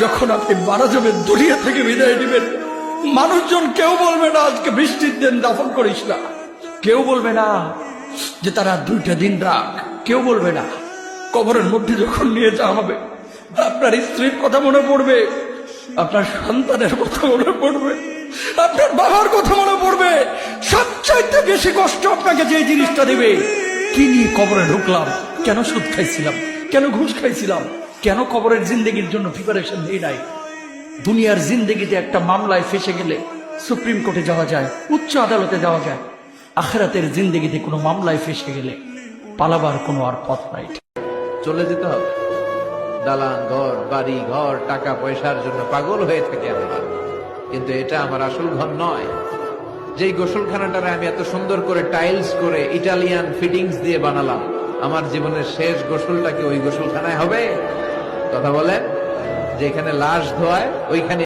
যখন আপনি মারা যাবেন, দুনিয়া থেকে বিদায় নেবেন, মানুষজন কেউ বলবে না আজকে বৃষ্টির দিন দাফন করিস না, কেউ বলবে না যে তারা 2টা দিন রাখ, কেউ বলবে না। কবরের মধ্যে যখন নিয়ে যাওয়া হবে, আপনার স্ত্রীর কথা মনে পড়বে, আপনার সন্তানের কথা মনে পড়বে, আপনার বাবার কথা মনে পড়বে। সবচাইতে বেশি কষ্ট আপনাকে যে জিনিসটা দেবে, কি নিয়ে কবরে ঢুকলাম, কেন সুদ খাইছিলাম, কেন ঘুষ খাইছিলাম, কেন কবরের জিন্দেগির জন্য প্রিপারেশন নেই নাই। দুনিয়ার জিন্দেগিতে একটা মামলায় ফেসে গেলে সুপ্রিম কোর্টে যাওয়া যায়, উচ্চ আদালতে যাওয়া যায়। আখিরাতের জিন্দেগিতে কোনো মামলায় ফেসে গেলে পালাবার কোনো আর পথ নাই। চলে যেতে হবে। দালান ঘর, বাড়ি ঘর, টাকা পয়সার জন্য পাগল হয়ে থাকি আমরা, কিন্তু এটা আমার আসল ঘর নয়। যেই গোসলখানাটারে আমি এত সুন্দর করে টাইলস করে ইটালিয়ান ফিটিংস দিয়ে বানালাম, আমার জীবনের শেষ গোসলটা কি ওই গোসলখানায় হবে? কথা বলেন, যেখানে লাশ ধোয়ায় ওইখানে